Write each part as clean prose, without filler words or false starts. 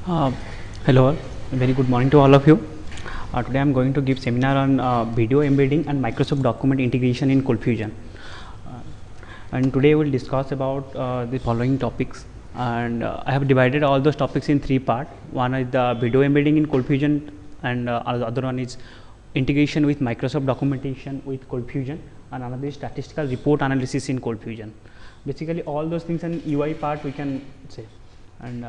Uh, Hello all, very good morning to all of you. Today I am going to give seminar on video embedding and Microsoft document integration in ColdFusion. Uh, and today we will discuss about the following topics, and I have divided all those topics in three parts. One is the video embedding in ColdFusion, and the other one is integration with Microsoft documentation with ColdFusion, and another is statistical report analysis in ColdFusion. Basically all those things in UI part we can say, and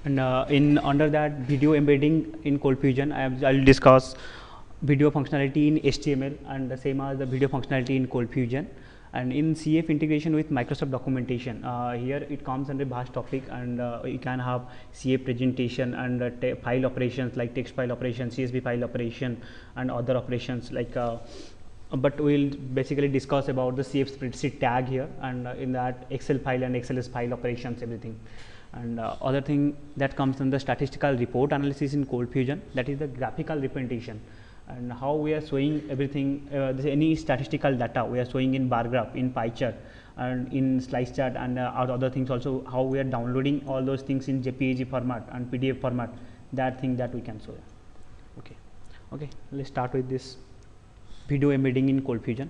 in under that video embedding in ColdFusion, I'll discuss video functionality in HTML and the same as the video functionality in ColdFusion. And in CF integration with Microsoft documentation, here it comes under vast topic, and you can have CF presentation and file operations like text file operation, CSV file operation, and other operations like. But we'll basically discuss about the CF spreadsheet tag here, and in that Excel file and XLS file operations, everything. And other thing that comes in the statistical report analysis in ColdFusion, that is the graphical representation, and how we are showing everything, any statistical data we are showing in bar graph, in pie chart, and in slice chart, and other things also, how we are downloading all those things in JPEG format and PDF format, that thing that we can show. Okay, let's start with this video embedding in ColdFusion.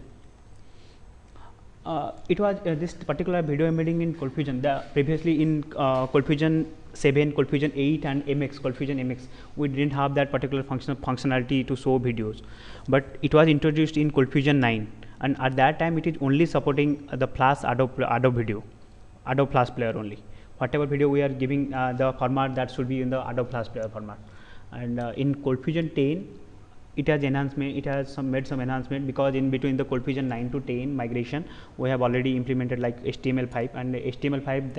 It was this particular video embedding in ColdFusion. Previously in ColdFusion 7, ColdFusion 8, and MX, ColdFusion MX, we didn't have that particular functionality to show videos, but it was introduced in ColdFusion 9, and at that time it is only supporting the Flash Adobe Video, Adobe Flash Player only. Whatever video we are giving, the format that should be in the Adobe Flash Player format. And in ColdFusion 10, it has enhancement, it has made some enhancement, because in between the ColdFusion 9 to 10 migration, we have already implemented like HTML5, and HTML5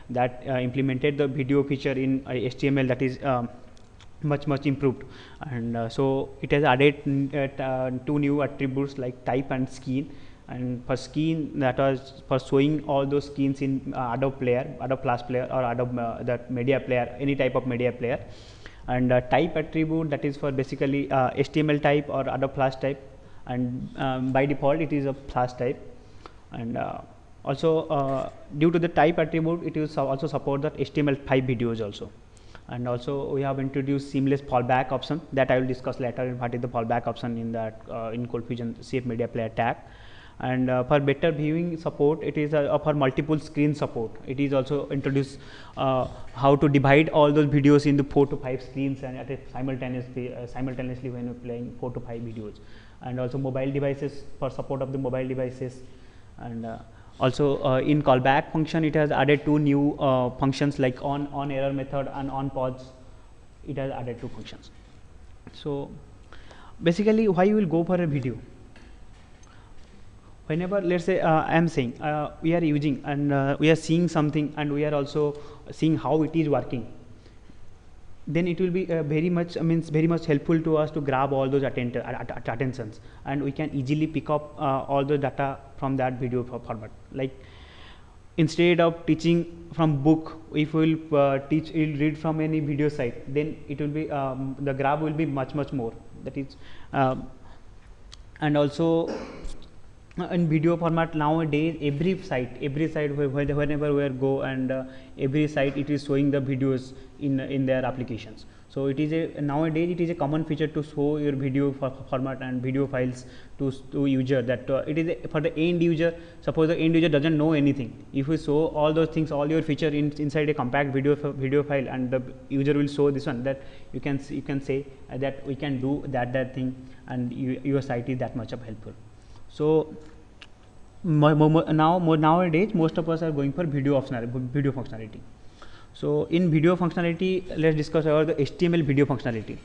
that implemented the video feature in HTML, that is much improved. And so it has added two new attributes like type and skin. And for skin, that was for showing all those skins in Adobe Player, Adobe Flash Player, or Adobe that media player, any type of media player. And type attribute, that is for basically HTML type or Adobe Flash type, and by default it is a Flash type. And also due to the type attribute, it is also support that HTML5 videos also. And also we have introduced seamless fallback option, that I will discuss later in what is the fallback option in that in ColdFusion CF Media Player tag. And for better viewing support, it is for multiple screen support. It is also introduced how to divide all those videos into 4 to 5 screens, and at a simultaneously when you're playing 4 to 5 videos. And also mobile devices, for support of the mobile devices. And also in callback function, it has added two new functions like on error method and on pause. It has added two functions. So basically, why you will go for a video? Whenever, let's say I am saying we are using, and we are seeing something, and we are also seeing how it is working, then it will be very much helpful to us to grab all those attentions, and we can easily pick up all the data from that video format. Like, instead of teaching from book, if we will read from any video site, then it will be the grab will be much more. That is, and also in video format nowadays, every site whenever we go, and every site it is showing the videos in their applications. So it is nowadays it is a common feature to show your video format and video files to user, that it is for the end user. Suppose the end user doesn't know anything, if we show all those things, all your feature inside a compact video file, and the user will show this one, that you can say that we can do that thing, and your site is that much of helpful. So nowadays most of us are going for video functionality. So in video functionality, let's discuss about the HTML video functionality.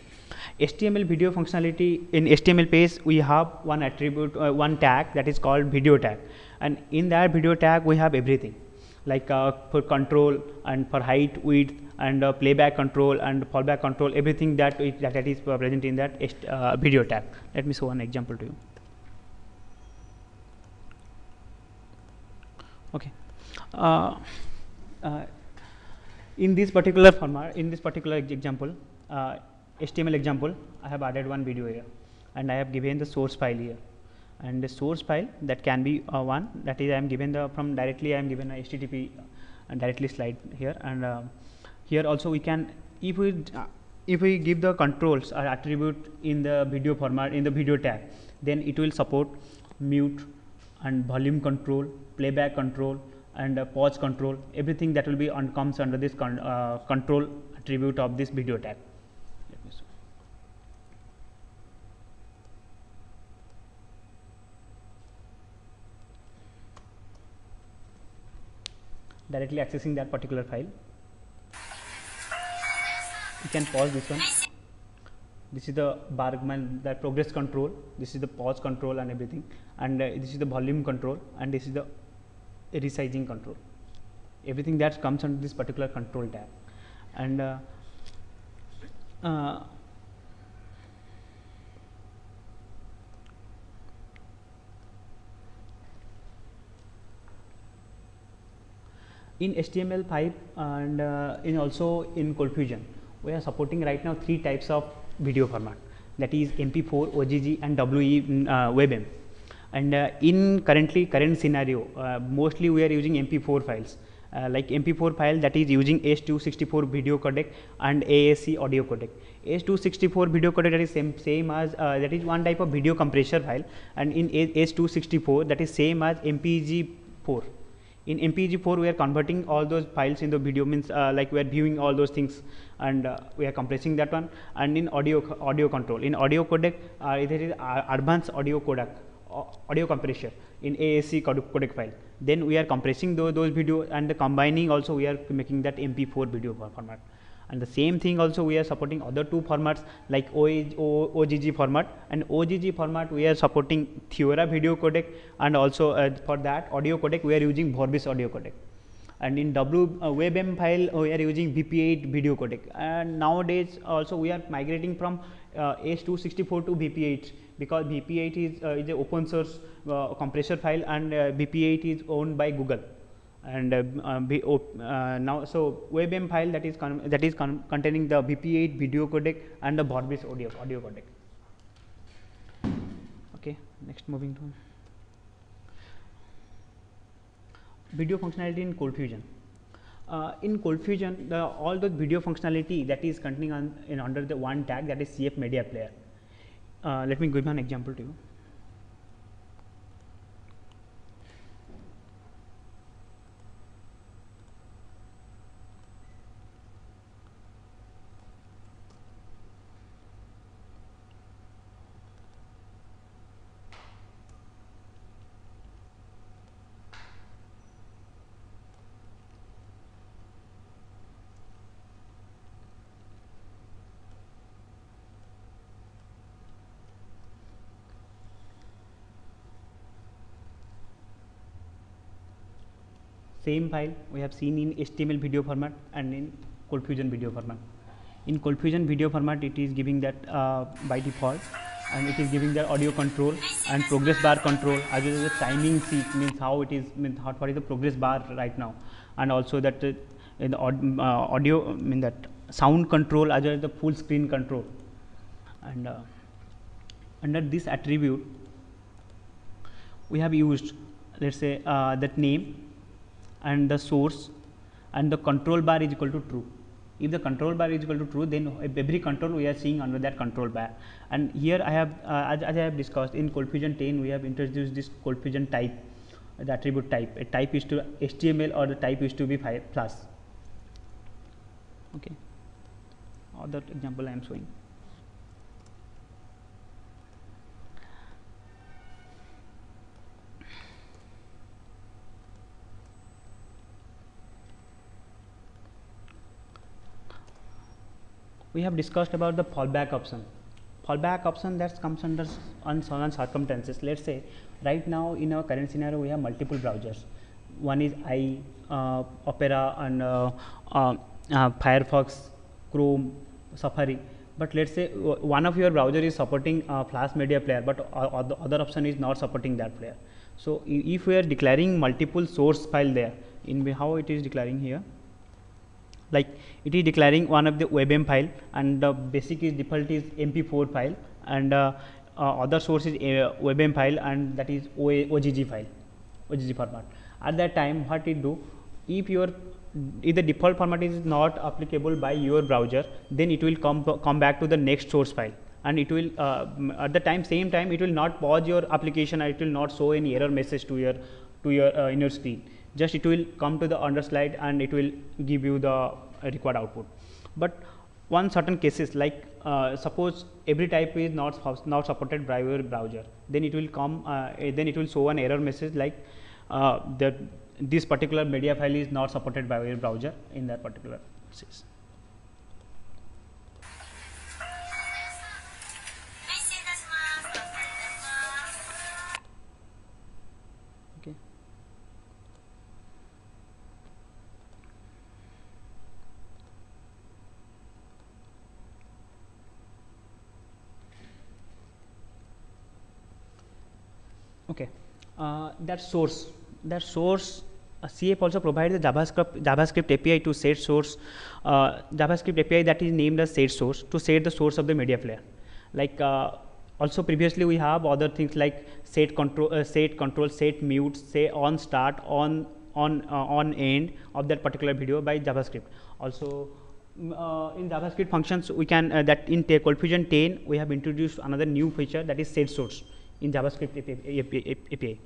HTML video functionality, in HTML page we have one attribute, one tag, that is called video tag, and in that video tag we have everything like for control, and for height, width, and playback control, and fallback control, everything that is present in that video tag. Let me show one example to you. Okay, in this particular format, in this particular example, HTML example, I have added one video here, and I have given the source file here. And the source file, that can be one, that is I am given the from directly I am given a HTTP and directly slide here, and Here also we can, if we give the controls or attribute in the video format, in the video tag, then it will support mute and volume control, playback control, and pause control. Everything that will be comes under this control attribute of this video tag. Let me show. Directly accessing that particular file, you can pause this one. This is the Bargman, the progress control, this is the pause control and everything, and this is the volume control, and this is the resizing control. Everything that comes under this particular control tab. And in HTML5 and in also in ColdFusion, we are supporting right now 3 types of video format, that is MP4, OGG, and WE WebM. And in current scenario, mostly we are using MP4 files, like MP4 file that is using H.264 video codec and AAC audio codec. H.264 video codec, that is same as that is one type of video compressor file, and in H.264 that is same as MPEG-4. In MPEG-4 we are converting all those files in the video, means like we are viewing all those things, and we are compressing that one. And in audio control, in audio codec there is advanced audio codec, audio compressor in AAC codec file. Then we are compressing those video, and combining also we are making that MP4 video format. And the same thing also we are supporting other 2 formats like OGG format, and OGG format we are supporting Theora video codec, and also for that audio codec we are using Vorbis audio codec. And in WebM file we are using VP8 video codec, and nowadays also we are migrating from H.264 to VP8, because VP8 is an open source compressor file, and VP8 is owned by Google. And now so WebM file that is containing the VP8 video codec and the Vorbis audio codec. Okay, next moving to video functionality in ColdFusion. In ColdFusion, all the video functionality that is containing under the one tag, that is CF Media Player. Let me give an example to you. Same file we have seen in HTML video format and in ColdFusion video format. In ColdFusion video format, it is giving that by default, and it is giving the audio control and progress bar control, as well as the timing seek, means how it is, means what is the progress bar right now, and also that in the audio, mean that sound control, as well as the full screen control. And under this attribute we have used, let's say that name and the source, and the control bar is equal to true. If the control bar is equal to true, then every control we are seeing under that control bar. And here I have as I have discussed, in ColdFusion 10 we have introduced this ColdFusion type, the attribute type. A type is to HTML, or the type is to be plus. Okay, other example I am showing. We have discussed about the fallback option. Fallback option that comes under certain circumstances. Let's say right now in our current scenario we have multiple browsers. One is Opera, and Firefox, Chrome, Safari. But let's say one of your browser is supporting Flash Media Player, but the other option is not supporting that player. So if we are declaring multiple source file there, in how it is declaring here, like it is declaring one of the WebM file, and the basic is default is MP4 file, and other source is WebM file, and that is OGG file, OGG format. At that time what it do, if your if the default format is not applicable by your browser, then it will come back to the next source file, and it will at the same time it will not pause your application, and it will not show any error message to your in your screen. Just it will come to the underslide and it will give you the required output. But one certain cases, like suppose every type is not supported by your browser, then it will come then it will show an error message like that this particular media file is not supported by your browser in that particular case. Okay. Okay. That source CF also provides the JavaScript API to set source JavaScript API that is named as set source to set the source of the media player. Like also previously we have other things like set control, set mute, say on start, on end of that particular video by JavaScript. Also in JavaScript functions we can that in ColdFusion 10 we have introduced another new feature, that is set source in JavaScript API.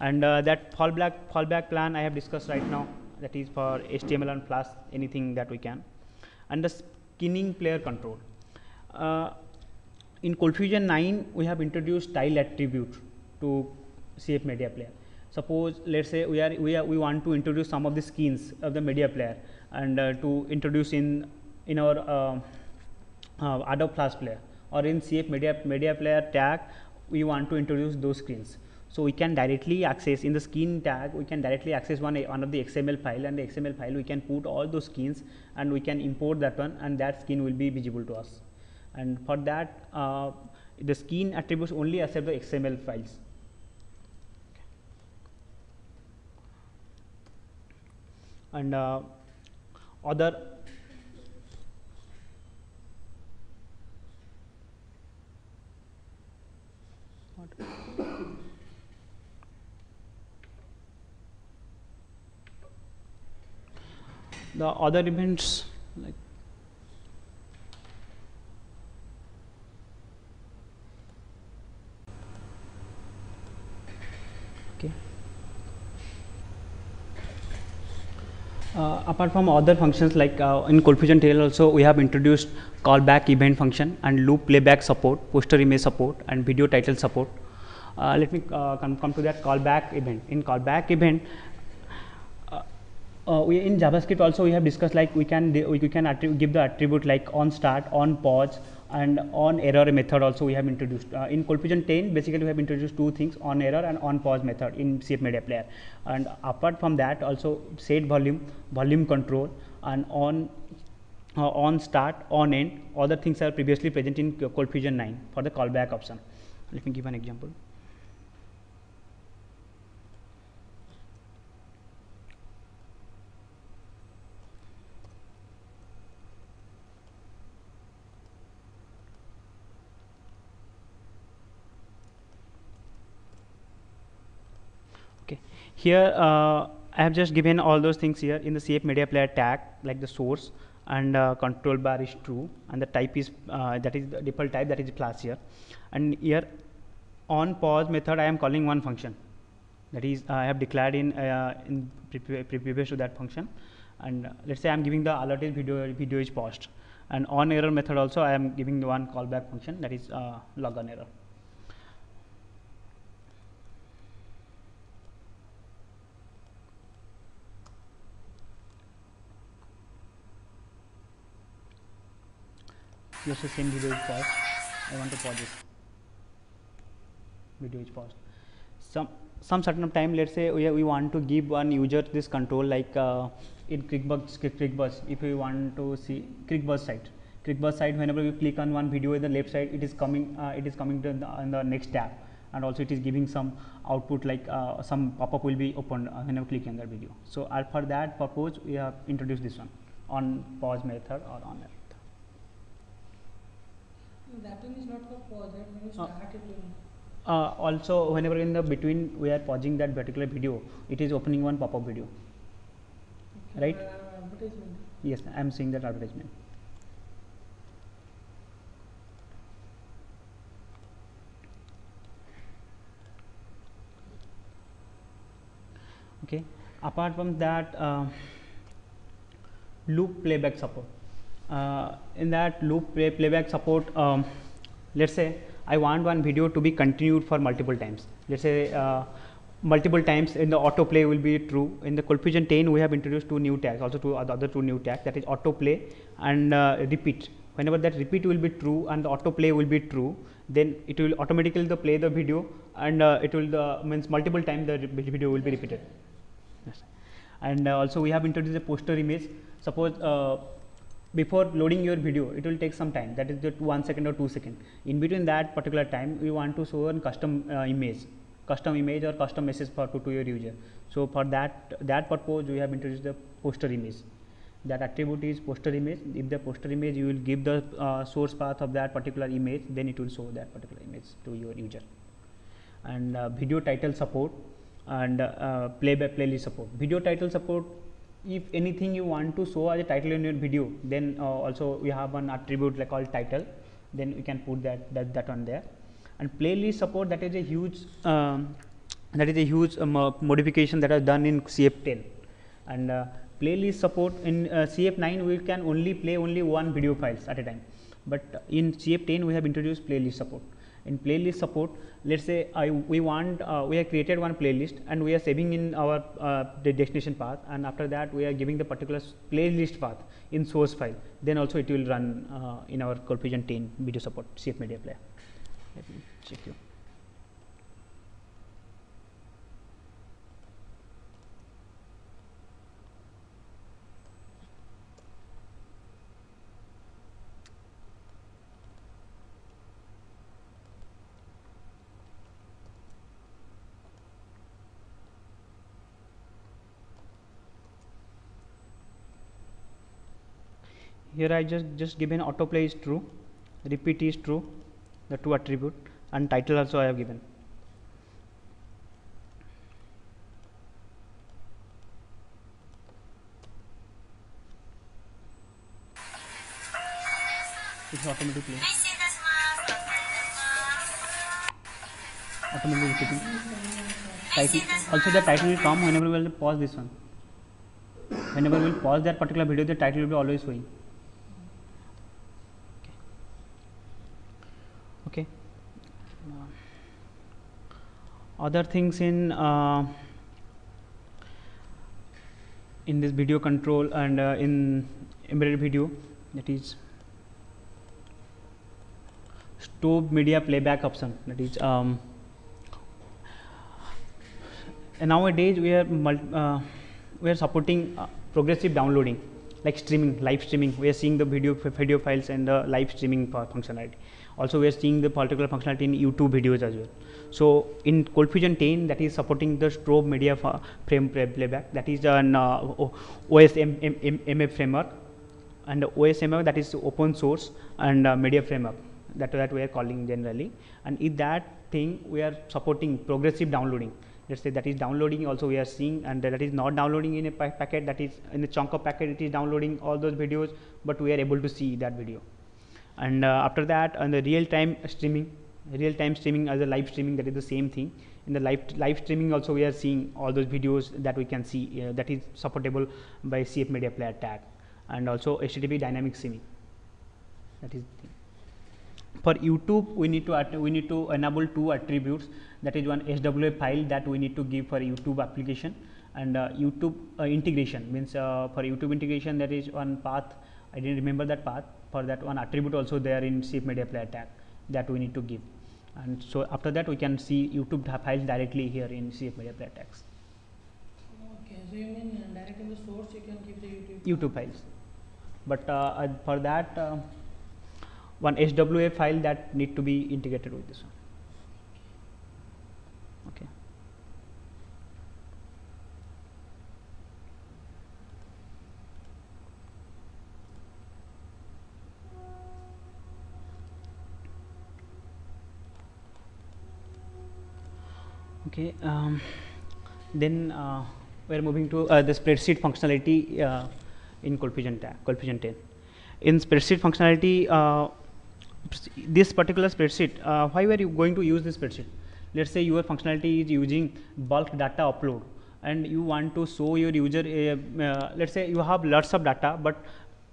And that fallback plan I have discussed right now, that is for HTML and Flash, anything that we can. And the skinning player control. In ColdFusion 9 we have introduced style attribute to CF media player. Suppose let's say we want to introduce some of the skins of the media player, and to introduce in our Adobe Flash player, or in CF media player tag we want to introduce those skins. So we can directly access in the skin tag, we can directly access one of the XML file, and the XML file we can put all those skins and we can import that one, and that skin will be visible to us. And for that the skin attributes only accept the XML files. And other the other events like okay. Apart from other functions, like in ColdFusion 10 also we have introduced callback event function and loop playback support, poster image support, and video title support. Let me come to that callback event. In callback event, we in JavaScript also we have discussed, like we can give the attribute like on start, on pause, and on error method also we have introduced. In ColdFusion 10 basically we have introduced two things, on error and on pause method in CF media player. And apart from that also set volume control, and on start, on end, other things are previously present in ColdFusion 9 for the callback option. Let me give an example. Here I have just given all those things here in the CF media player tag, like the source, and control bar is true, and the type is that is the default type, that is class here. And here on pause method I am calling one function, that is I have declared in previous to that function. And let's say I am giving the alerted video is paused. And on error method also I am giving the one callback function, that is log on error. Let's say same video is paused. I want to pause it. Video is paused. Some certain time, let's say we want to give one user this control, like in ClickBuzz, if we want to see ClickBuzz site, whenever we click on one video in the left side, it is coming to the next tab, and also it is giving some output, like some pop-up will be opened whenever click on that video. So for that purpose we have introduced this one, on pause method or on error. That one is not for pause, right? When you start it. Also whenever in the between we are pausing that particular video, it is opening one pop-up video. right? Advertisement. Yes, I am seeing that advertisement. Okay, apart from that, loop playback support. In that loop playback support, let's say I want one video to be continued for multiple times. Let's say multiple times in the autoplay will be true. In the ColdFusion 10 we have introduced two new tags, also two other two new tags, that is autoplay and repeat. Whenever that repeat will be true and the autoplay will be true, then it will automatically play the video, and it will means multiple times the video will be repeated. Yes. And also we have introduced a poster image. Suppose before loading your video it will take some time, that is just 1 second or 2 seconds. In between that particular time we want to show a custom image or custom message to your user. So for that purpose we have introduced the poster image. That attribute is poster image. If the poster image, you will give the source path of that particular image, then it will show that particular image to your user. And video title support and playback playlist support. Video title support, if anything you want to show as a title in your video, then also we have an attribute like called title, then we can put that on there. And playlist support, that is a huge modification that is done in CF10. And playlist support in CF9 we can only play one video files at a time, but in CF10 we have introduced playlist support. In playlist support, let's say we have created one playlist and we are saving in our the destination path, and after that we are giving the particular playlist path in source file, then also it will run in our ColdFusion 10 video support CF Media Player. Let me check you. Here I just given autoplay is true, repeat is true, the two attribute, and title also I have given. It's automatically repeating. Title also, the title will come whenever we will pause this one. Whenever we will pause that particular video, the title will be always showing. Okay. Other things in this video control and in embedded video, that is stop media playback option. That is nowadays we are supporting progressive downloading, like streaming, live streaming. We are seeing the video files and the live streaming functionality. Also we are seeing the particular functionality in YouTube videos as well. So in ColdFusion 10, that is supporting the strobe media frame playback, that is an OSMF framework, and OSMF, that is open source and media framework that we are calling generally. And in that thing we are supporting progressive downloading. Let's say that is downloading also we are seeing, and that is not downloading in a packet, that is in a chunk of packet it is downloading all those videos, but we are able to see that video. And after that, on the real-time streaming as a live streaming, that is the same thing. In the live streaming also we are seeing all those videos that we can see, that is supportable by CF Media Player tag. And also HTTP dynamic streaming, that is the thing. For YouTube we need to enable two attributes, that is one SWA file that we need to give for YouTube application, and YouTube integration means for YouTube integration, that is one path. I didn't remember that path. For that one attribute also there in CF Media Player tag that we need to give, and so after that we can see YouTube files directly here in CF Media Player tags. Okay, so you mean directly in the source you can give the YouTube files, but for that one SWA file that need to be integrated with this one. Okay. Okay, then we are moving to the spreadsheet functionality in Coldfusion 10. In spreadsheet functionality, this particular spreadsheet, why were you going to use this spreadsheet? Let's say your functionality is using bulk data upload, and you want to show your user let's say you have lots of data, but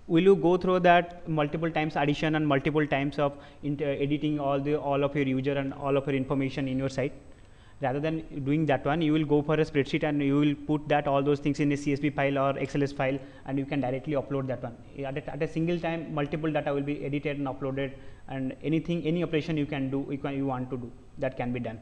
will you go through that multiple times addition and multiple times of editing all of your user and all of your information in your site? Rather than doing that one, you will go for a spreadsheet and you will put that all those things in a CSV file or XLS file, and you can directly upload that one. At a single time, multiple data will be edited and uploaded, and any operation you can do, you want to do, that can be done.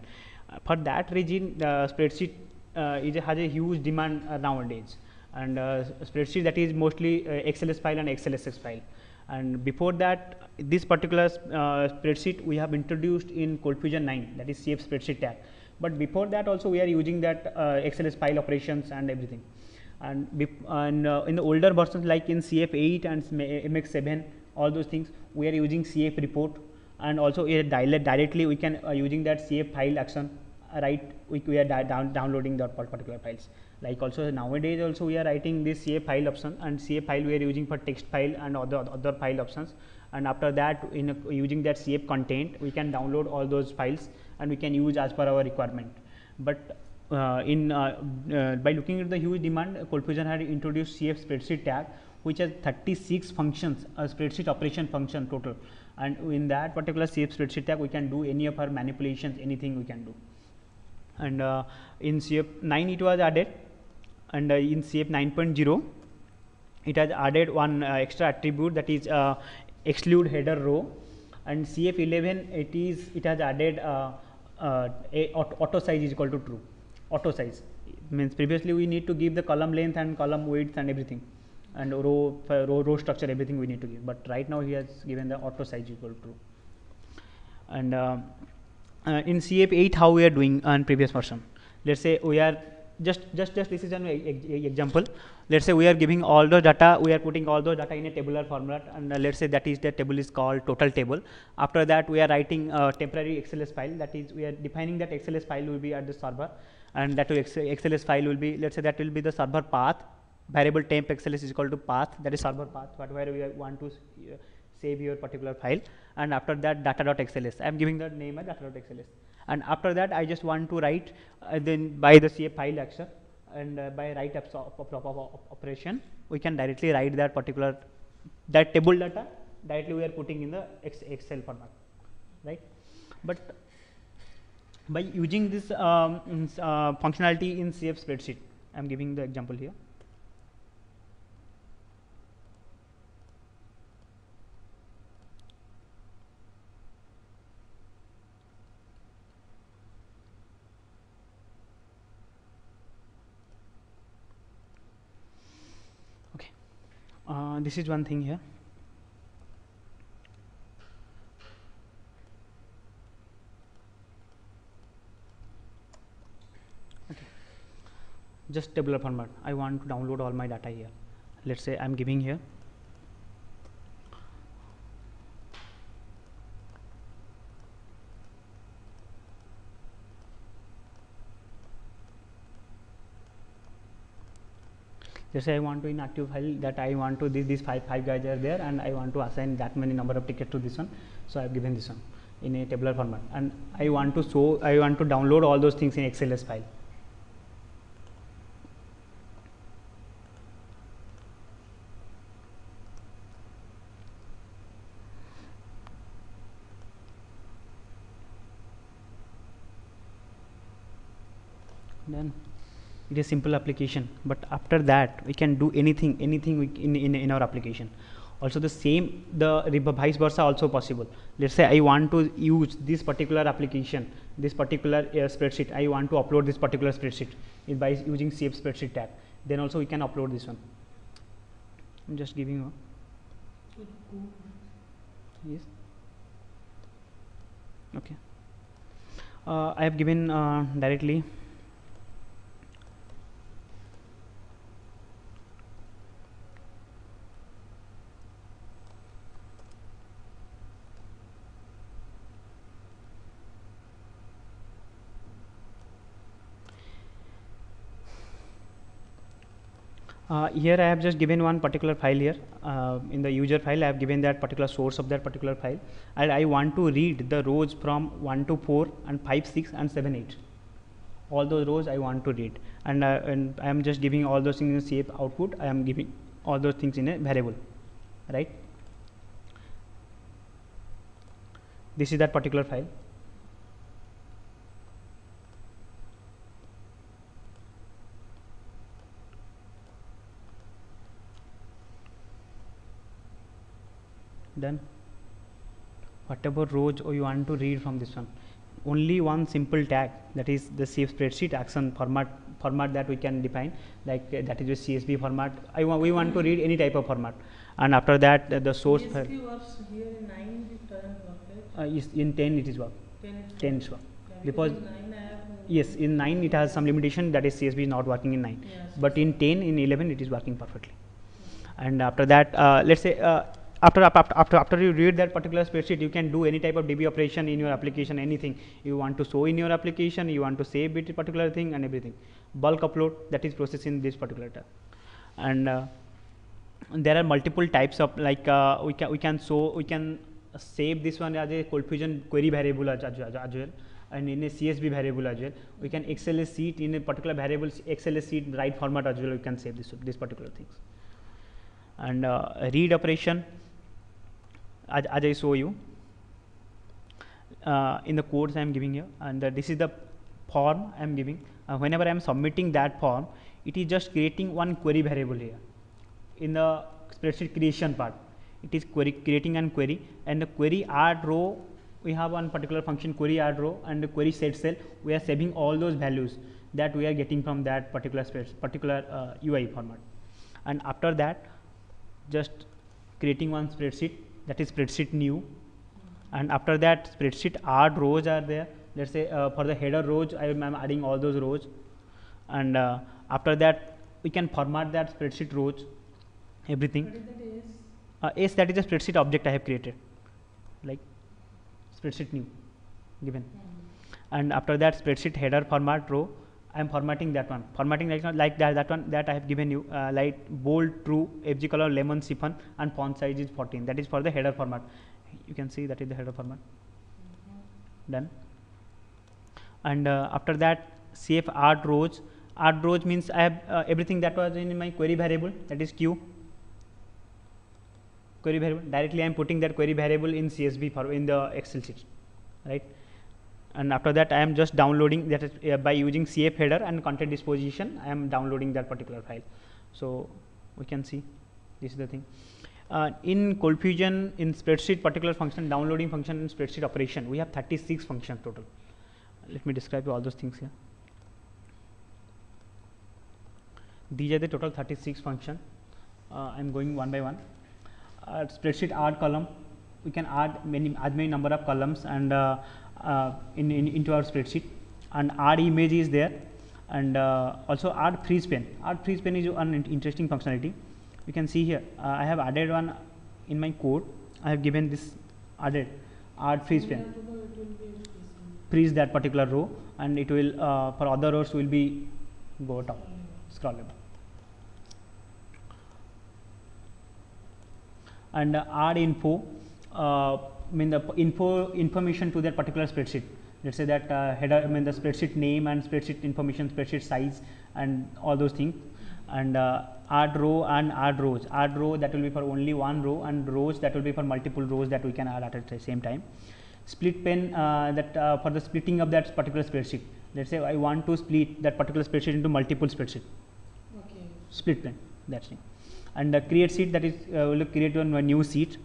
For that reason, spreadsheet has a huge demand nowadays, and spreadsheet that is mostly XLS file and XLSX file. And before that, this particular spreadsheet we have introduced in Coldfusion 9, that is CF spreadsheet tag. But before that also we are using that XLS file operations and everything. And in the older versions like in CF8 and MX7, all those things, we are using CF report, and also directly we can using that CF file action, right? We are downloading that particular files. Like also nowadays also we are writing this CF file option, and CF file we are using for text file and other file options. And after that, using that CF content, we can download all those files and we can use as per our requirement. But by looking at the huge demand, Coldfusion had introduced CF spreadsheet tag, which has 36 functions, a spreadsheet operation function total. And in that particular CF spreadsheet tag, we can do any of our manipulations, anything we can do. And in CF 9 it was added, and in CF 9.0 it has added one extra attribute, that is exclude header row. And CF 11 it has added auto size is equal to true. Auto size means previously we need to give the column length and column width and everything, and row structure, everything we need to give, but right now he has given the auto size equal to true. And in CF8 how we are doing on previous version, let's say we are just this is an example. Let's say we are giving all the data, we are putting all the data in a tabular format, and let's say that is the table is called total table. After that we are writing a temporary XLS file, that is we are defining that XLS file will be at the server, and that XLS file will be, let's say that will be the server path, variable temp XLS is equal to path, that is server path, but where we want to save your particular file. And after that data.xls, I am giving the name as data.xls. And after that I just want to write then by the CF file action, and by write operation we can directly write that particular table data directly we are putting in the Excel format, right? But by using this functionality in CF spreadsheet, I am giving the example here. This is one thing here. Okay. Just tabular format. I want to download all my data here. Let's say I'm giving here. Let's say I want to in active file that I want to these five guys are there, and I want to assign that many number of tickets to this one. So I have given this one in a tabular format, and I want to download all those things in XLS file. Then it is simple application, but after that we can do anything in our application. Also the same, the vice versa also possible. Let's say I want to use this particular application, this particular spreadsheet, I want to upload this particular spreadsheet by using CF spreadsheet tab, then also we can upload this one. I'm just giving you yes. Okay, I have given directly Here I have just given one particular file here. In the user file I have given that particular source of that particular file, and I want to read the rows from 1 to 4 and 5, 6 and 7, 8. All those rows I want to read, and I am just giving all those things in CF output. I am giving all those things in a variable, right? This is that particular file. Then whatever rows you want to read from this one, only one simple tag, that is the CF spreadsheet action format that we can define, like that is a CSV format. We want to read any type of format, and after that the source file. CSV works here in 9, it doesn't work, right? In 10 it is work. 10 is work. Yeah, Because in 9 I have yes, in 9 it has some limitation, that is CSV is not working in 9, yes, but in 10, in 11 it is working perfectly. And after that, let's say after you read that particular spreadsheet, you can do any type of DB operation in your application, anything you want to show in your application, you want to save it particular thing and everything. Bulk upload, that is processed in this particular tab. And there are multiple types of, like we can save this one as a ColdFusion query variable as well, and in a CSV variable as well. We can XLS sheet in a particular variable, XLS sheet write format as well. We can save this particular things. And read operation, as I show you in the codes I am giving here, and this is the form I am giving. Whenever I am submitting that form, it is just creating one query variable here. In the spreadsheet creation part, it is creating an query, and the query add row, we have one particular function query add row, and the query set cell, we are saving all those values that we are getting from that particular UI format. And after that, just creating one spreadsheet, that is spreadsheet new, and after that spreadsheet add rows are there. Let's say for the header rows I am adding all those rows, and after that we can format that spreadsheet rows, everything. what is That that is? is a spreadsheet object I have created, like spreadsheet new given. And after that spreadsheet header format row, I am formatting that one, formatting like that one that I have given you, like bold, true, FG color, lemon, siphon, and font size is 14. That is for the header format. You can see that is the header format. Done. And after that, CF add rows. Add rows means I have everything that was in my query variable, that is Q. Query variable, directly I am putting that query variable in CSV for in the Excel sheet, right? And after that I am just downloading that is, by using CF header and content disposition, I am downloading that particular file. So we can see this is the thing. In ColdFusion, in spreadsheet particular function, downloading function and spreadsheet operation, we have 36 functions total. Let me describe all those things here. These are the total 36 function. I am going one by one. Spreadsheet add column, we can add many number of columns and into our spreadsheet, and add image is there, and also add freeze pen. Add freeze pen is an interesting functionality. You can see here I have added one in my code. I have given this add freeze pen, freeze that particular row, and it will for other rows will be go down, scrollable. And add info, mean the information to that particular spreadsheet. Let's say that header, I mean the spreadsheet name and spreadsheet information, spreadsheet size, and all those things. And add row and add rows. Add row, that will be for only one row, and rows, that will be for multiple rows that we can add at the same time. Split pen, that for the splitting of that particular spreadsheet. Let's say I want to split that particular spreadsheet into multiple spreadsheet. Okay. Split pen, that's it. And create sheet, that is will create one new sheet.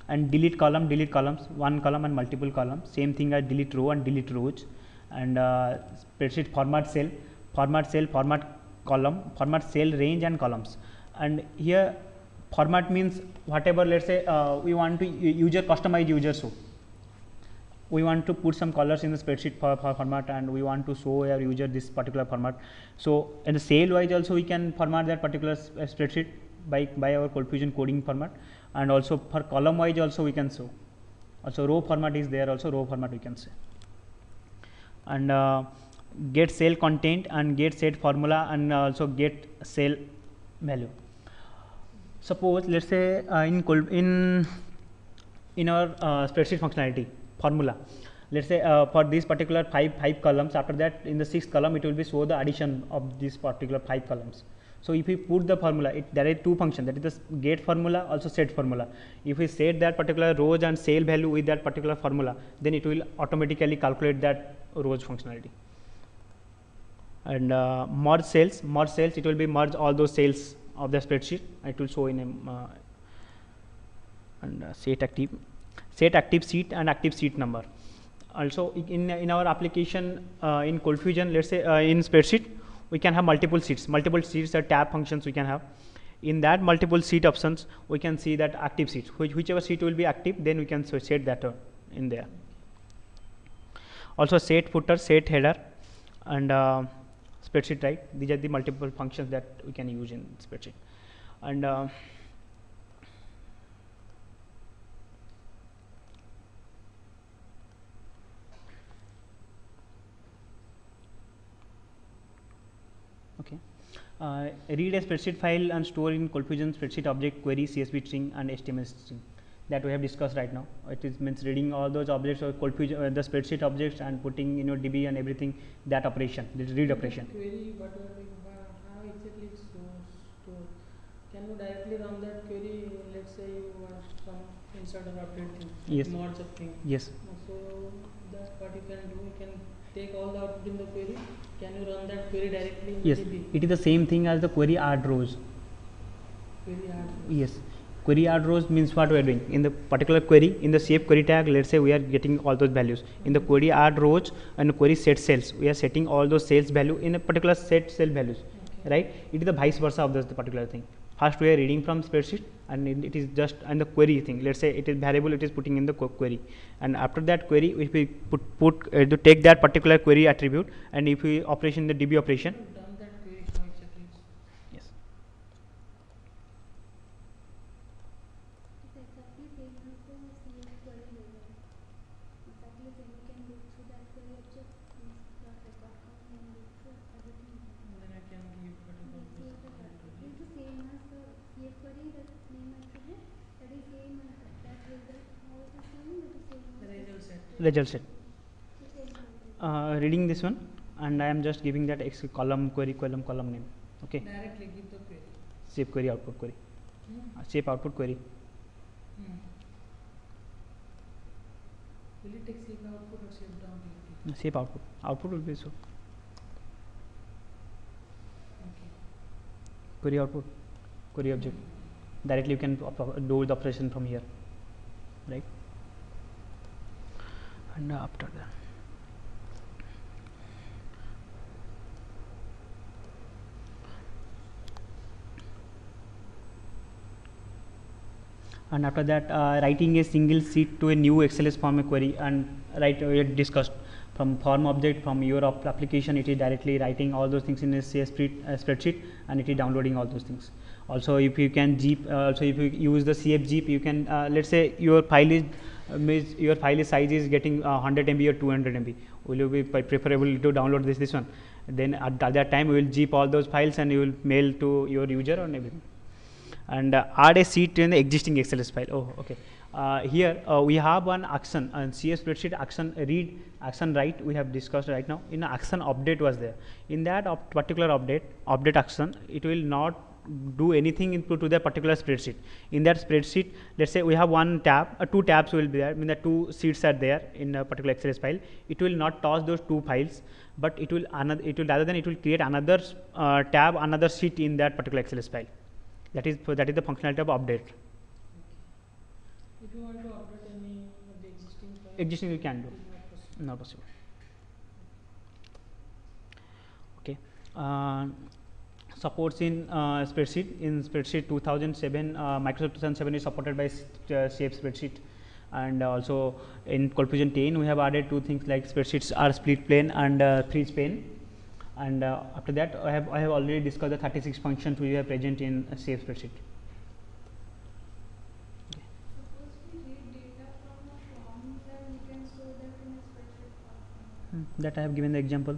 And delete column, delete columns, one column and multiple columns. Same thing as delete row and delete rows. And spreadsheet format cell, format column, format cell, range and columns. And here format means whatever, let's say we want to customize user show. We want to put some colors in the spreadsheet format, and we want to show our user this particular format. So in the cell wise also we can format that particular spreadsheet by our ColdFusion coding format, and also for column wise also we can show. Also row format is there, also row format we can say. And get cell content and get set formula, and also get cell value. Suppose let's say in our spreadsheet functionality formula, let's say for these particular five columns, after that in the sixth column it will be show the addition of these particular 5 columns. So if we put the formula, there are two functions, that is the get formula, also set formula. If we set that particular rows and cell value with that particular formula, then it will automatically calculate that rows functionality. And merge cells, it will be merge all those cells of the spreadsheet. It will show in a and set active sheet and active sheet number. Also in our application in ColdFusion, let's say in spreadsheet we can have multiple sheets are tab functions we can have. In that multiple sheet options we can see that active sheet, whichever sheet will be active, then we can set that in there. Also set footer, set header, and spreadsheet right. These are the multiple functions that we can use in spreadsheet. And okay, read a spreadsheet file and store in ColdFusion spreadsheet object query, CSV string, and HTML string that we have discussed right now. It is means reading all those objects or ColdFusion the spreadsheet objects and putting in your DB and everything, that operation, this read operation. Query, but how exactly it's stored? Can you directly run that query? Let's say you want some insert or update thing, yes, merge a thing. Yes. So that's what you can do. You can take all the output in the query. Can you run that query directly in yes, the DB? it is the same thing as the query add rows. Query add rows. Yes, query add rows means what we are doing in the particular query, in the shape query tag, let's say we are getting all those values. In the query add rows and query set cells, we are setting all those cells value in a particular set cell values. Okay. Right, it is the vice versa of this the particular thing. First we are reading from spreadsheet and it is just and the query thing, let's say it is variable, it is putting in the query, and after that query if we to take that particular query attribute, and if we operation the DB operation. Done that query, how exactly? Yes. Result set. Reading this one, and I am just giving that X column query column name. Okay. Directly give the query. Shape query output query. Shape output query. Will it take shape output or shape down? Shape output. Output will be so. Okay. Query output, query object. Directly you can do the operation from here, right? And after that, writing a single sheet to a new XLS form query, and we had discussed from form object from your application, it is directly writing all those things in a spreadsheet, and it is downloading all those things. Also if you can zip, also if you use the CF zip, you can let's say your file is size is getting 100 MB or 200 MB, will you be preferable to download this one? Then at that time we will zip all those files and you will mail to your user or everything. And add a sheet in the existing XLS file. Oh, okay. Here we have one action and CS spreadsheet action read, action write we have discussed right now. In action update was there. In that particular update action, it will not do anything into the particular spreadsheet. In that spreadsheet, let's say we have one tab, 2 tabs will be there. I mean the 2 sheets are there in a particular XLS file. It will not toss those 2 files, but it will rather than it will create another tab, another sheet in that particular XLS file. That is the functionality of update. If you want to update any of the existing file, existing you can do. Not possible. Okay. Supports in spreadsheet. In spreadsheet 2007, Microsoft 2007 is supported by shape spreadsheet, and also in ColdFusion 10 we have added 2 things like spreadsheets are split pane and freeze pane, and after that I have already discussed the 36 functions we have present in shape spreadsheet. Okay. Suppose we read data from a form, then we can store that in a spreadsheet form. That I have given the example.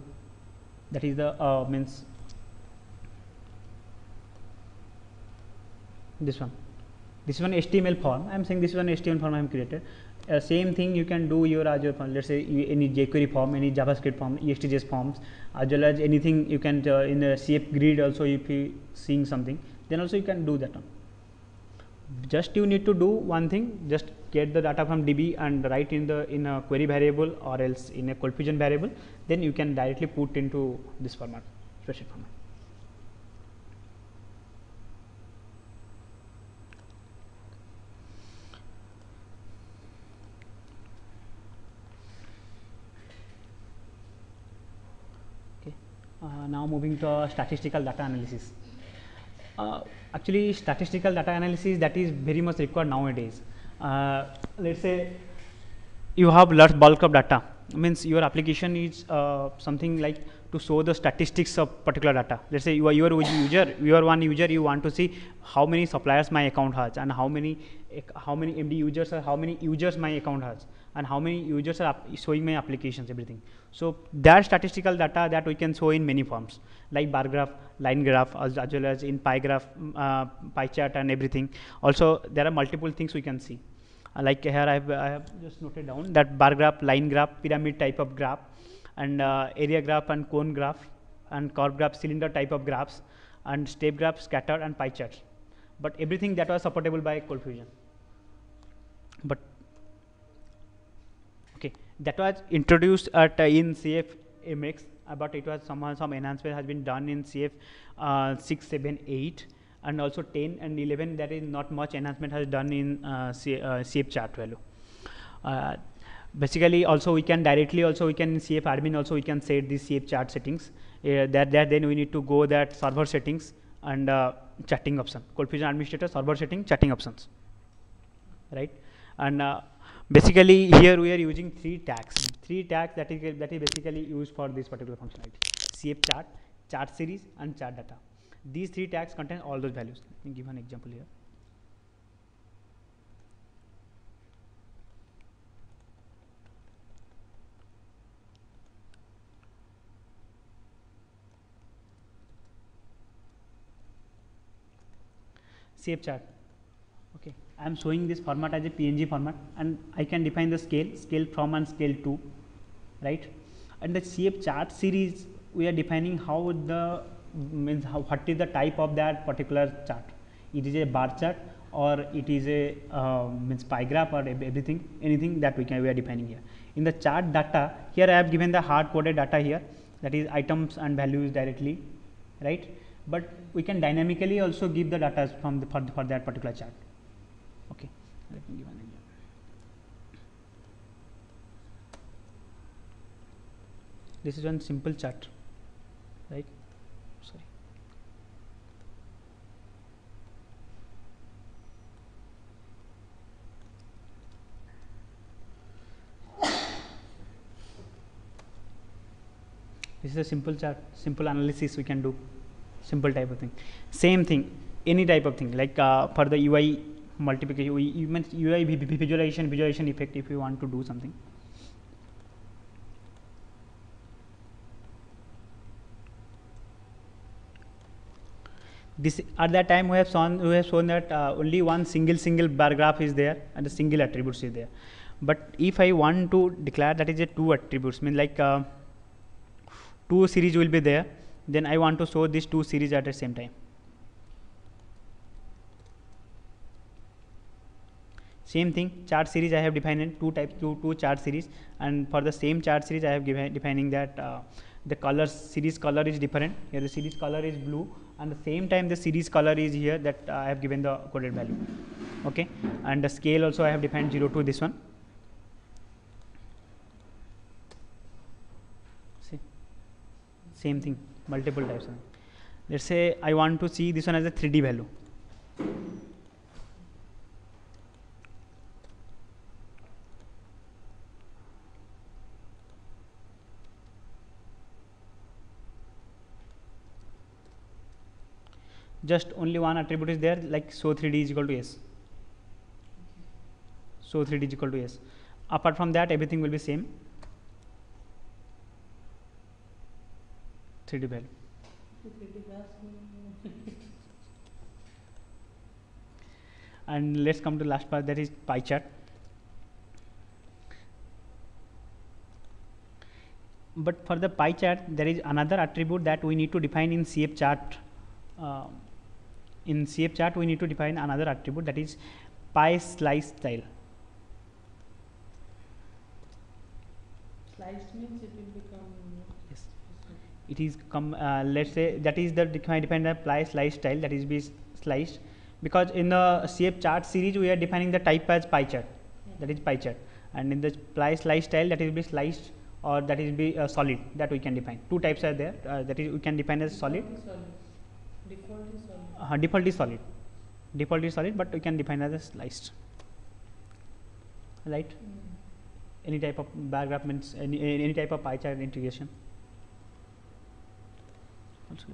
That is the means this one. This is one HTML form. I am saying this is one HTML form I am created. Same thing you can do your Azure form. Let's say any jQuery form, any JavaScript form, EXTJS forms, as well as anything you can in the CF grid also. If you seeing something, then also you can do that one. Just you need to do one thing. Just get the data from DB and write in a query variable or else in a ColdFusion variable. Then you can directly put into this format, spreadsheet format. Now moving to statistical data analysis. Actually, statistical data analysis, that is very much required nowadays. Let's say you have large bulk of data, means your application is something like to show the statistics of particular data. Let's say you are one user, you want to see how many suppliers my account has, and how many MD users or how many users my account has, and how many users are showing my applications, everything. So that statistical data that we can show in many forms, like bar graph, line graph, as well as in pie graph, pie chart and everything. Also there are multiple things we can see. Like here I have just noted down that bar graph, line graph, pyramid type of graph, and area graph and cone graph, and curve graph, cylinder type of graphs, and step graph, scatter, and pie charts. But everything that was supportable by ColdFusion. But okay, that was introduced at in CF MX, but it was some enhancement has been done in CF 6, 7, 8, and also 10 and 11. That is not much enhancement has done in CF chart value. Basically, also we can directly in CF admin also we can set the CF chart settings. That then we need to go that server settings and chatting option. ColdFusion administrator, server setting, chatting options, right? And basically here we are using three tags that is basically used for this particular functionality: CF chart, chart series, and chart data. These three tags contain all those values. Let me give an example here. CF chart. Okay, I am showing this format as a PNG format, and I can define the scale from and scale to, right? And the CF chart series, we are defining how the what is the type of that particular chart. It is a bar chart, or it is a pie graph, or anything that we are defining here. In the chart data, here I have given the hard coded data here, that is items and values directly, right? But we can dynamically also give the data from for that particular chart. Okay, let me give an example. This is one simple chart, right? Sorry. This is a simple chart, simple analysis we can do, simple type of thing. Same thing, any type of thing, like for the UI multiplication, UI visualization effect, if you want to do something. This at that time we have shown that only one single bar graph is there and a single attributes is there. But if I want to declare that is a two attributes, mean like two series will be there, then I want to show these two series at the same time. Same thing, chart series I have defined two chart series, and for the same chart series I have defining that the color, series color is different. Here the series color is blue, and the same time the series color is here, that I have given the coded value. Okay, and the scale also I have defined 0 to this one. See, same thing, multiple types. Let's say I want to see this one as a 3D value. Just only one attribute is there, like show 3D is equal to yes. So 3D is equal to yes. Apart from that, everything will be same. 3D value. And let's come to last part, that is pie chart. But for the pie chart, there is another attribute that we need to define in CF chart. In CF chart, we need to define another attribute, that is pie slice style. Sliced means it will become. Yes. It is let's say that is the defined pie slice style, that is be sliced, because in the CF chart series we are defining the type as pie chart, that is pie chart, and in the pie slice style, that is be sliced or that is be solid, that we can define. Two types are there, that is we can define as solid. Default is solid. Default is solid. Default is solid, but we can define as a sliced. Right? Any type of bar graph means any type of pie chart integration. Also,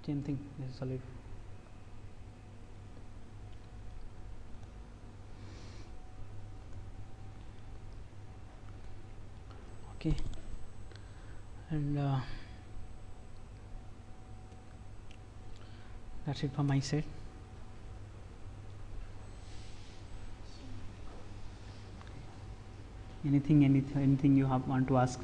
same thing, this is solid. Okay, and that's it from my side. Anything you want to ask?